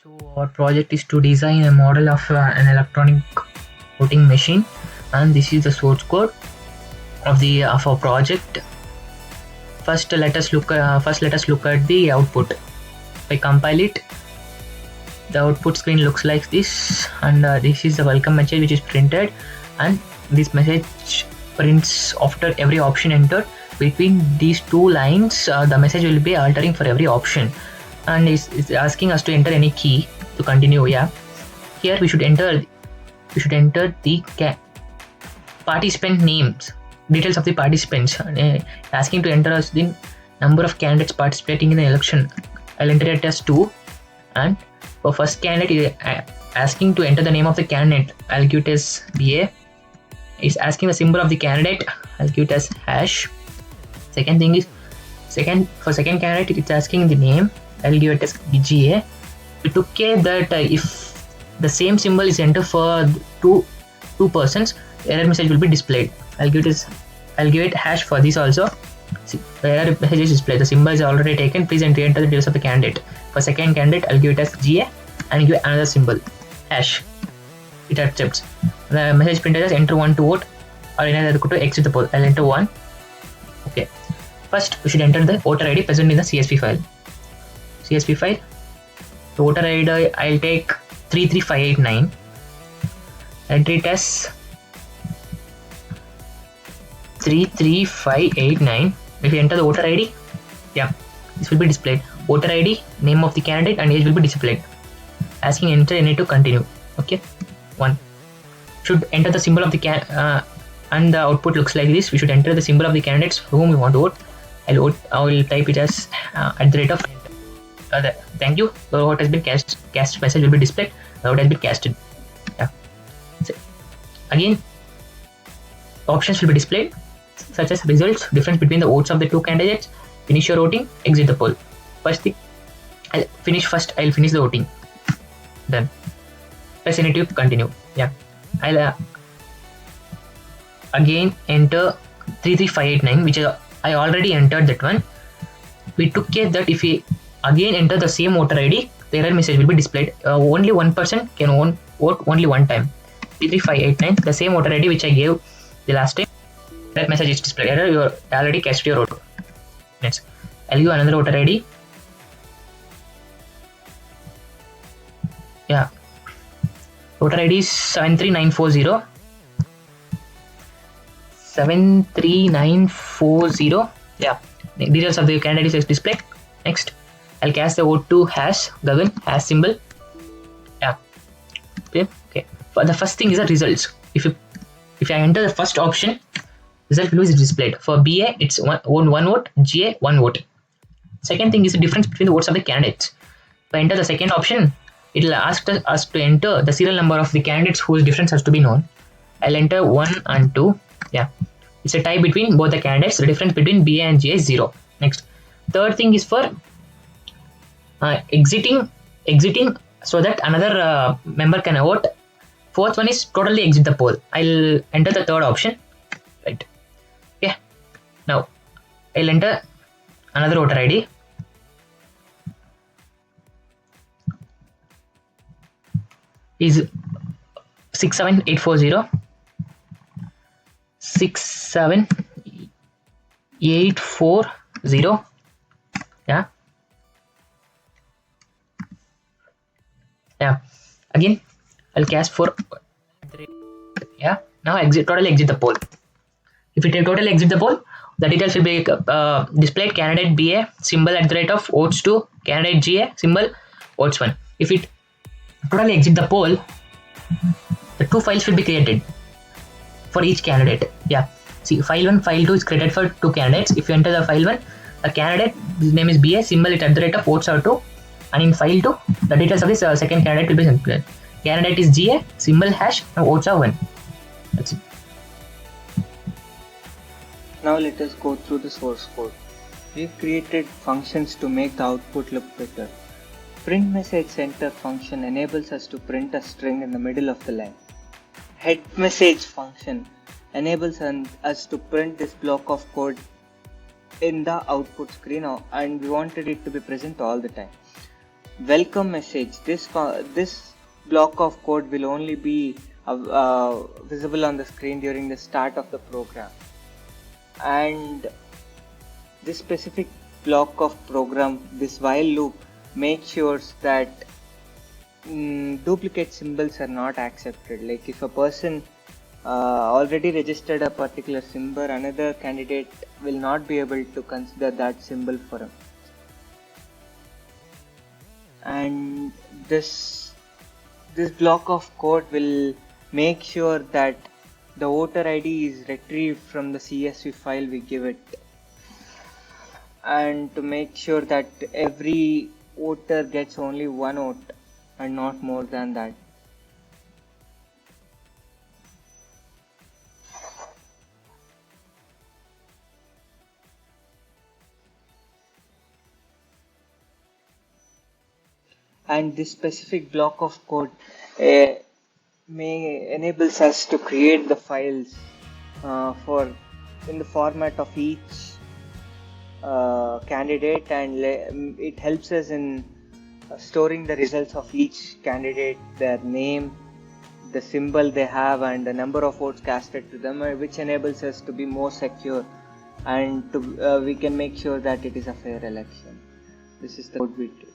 So our project is to design a model of an electronic voting machine, and this is the source code of our project. First, let us look at the output. If I compile it, the output screen looks like this, and this is the welcome message which is printed, and this message prints after every option entered. Between these two lines, the message will be altering for every option, and it's asking us to enter any key to continue. Yeah, here we should enter the participant names, details of the participants, asking to enter us the number of candidates participating in the election. I'll enter it as 2, and for first candidate asking to enter the name of the candidate. I'll give it as BA. It's asking the symbol of the candidate. I'll give it as hash. Second thing is second candidate, it's asking the name. I'll give it as BGA. We took care that if the same symbol is entered for two persons, error message will be displayed. I'll give it hash for this also. See, the error message is displayed. The symbol is already taken. Please enter the details of the candidate. For second candidate, I'll give it as GA and give another symbol hash. It accepts. The message printed as enter 1 to vote or another to exit the poll. I'll enter 1. Okay. First, we should enter the voter ID present in the CSV file. The voter ID I'll take 33589. Enter it as 33589. If you enter the voter ID, yeah, this will be displayed. Voter ID, name of the candidate, and age will be displayed. Asking enter any to continue. Okay, 1. Should enter the symbol of the and the output looks like this. We should enter the symbol of the candidates whom we want to vote. I will type it as at the rate of. Thank you. The vote has been cast. Cast message will be displayed. The vote has been casted. Yeah. So, again, options will be displayed, such as results, difference between the votes of the two candidates, finish your voting, exit the poll. First thing, I'll finish the voting. Done. Press any to continue. Yeah. I'll again enter 33589, which I already entered that one. We took care that if we again enter the same voter ID, the error message will be displayed. Only one person can vote only one time. 33589, the same voter ID which I gave the last time. That message is displayed. Error, you already cast your vote. Next, I'll give another voter ID. Yeah, voter ID is 73940. 73940. Yeah, the details of the candidate is displayed. Next, I'll cast the vote to hash Gagan hash symbol. Yeah. Okay. But the first thing is the results. If I enter the first option, result will be displayed. For BA, it's one vote. GA, 1 vote. Second thing is the difference between the votes of the candidates. If I enter the second option, it will ask us to enter the serial number of the candidates whose difference has to be known. I'll enter 1 and 2. Yeah, it's a tie between both the candidates. The difference between BA and GA is 0. Next, third thing is for exiting so that another member can vote. Fourth one is totally exit the poll. I'll enter the third option. Right. Okay. Now I'll enter another voter ID. Is 67840. 67840. Yeah. Again, I'll cast for. Yeah. Now totally exit the poll. If it totally exit the poll, the details will be displayed. Candidate BA symbol at the rate of votes 2. Candidate GA symbol votes 1. If it totally exit the poll, the 2 files will be created for each candidate. Yeah. See, file 1, file 2 is created for 2 candidates. If you enter the file 1, the candidate, his name is BA, symbol it at the rate of votes are 2. And in file 2, the details of this second candidate will be included. Candidate is GA, symbol hash, and votes are 1. That's it. Now let us go through the source code. We've created functions to make the output look better. Print message center function enables us to print a string in the middle of the line. Head message function enables us to print this block of code in the output screen, and we wanted it to be present all the time. welcome message. This block of code will only be visible on the screen during the start of the program, and this specific block of program, this while loop, makes sure that duplicate symbols are not accepted. Like if a person already registered a particular symbol, another candidate will not be able to consider that symbol for him. And this block of code will make sure that the voter ID is retrieved from the CSV file we give it, and to make sure that every voter gets only one vote and not more than that. And this specific block of code enables us to create the files in the format of each candidate, and it helps us in storing the results of each candidate, their name, the symbol they have, and the number of votes casted to them, which enables us to be more secure, and we can make sure that it is a fair election. This is the code we do.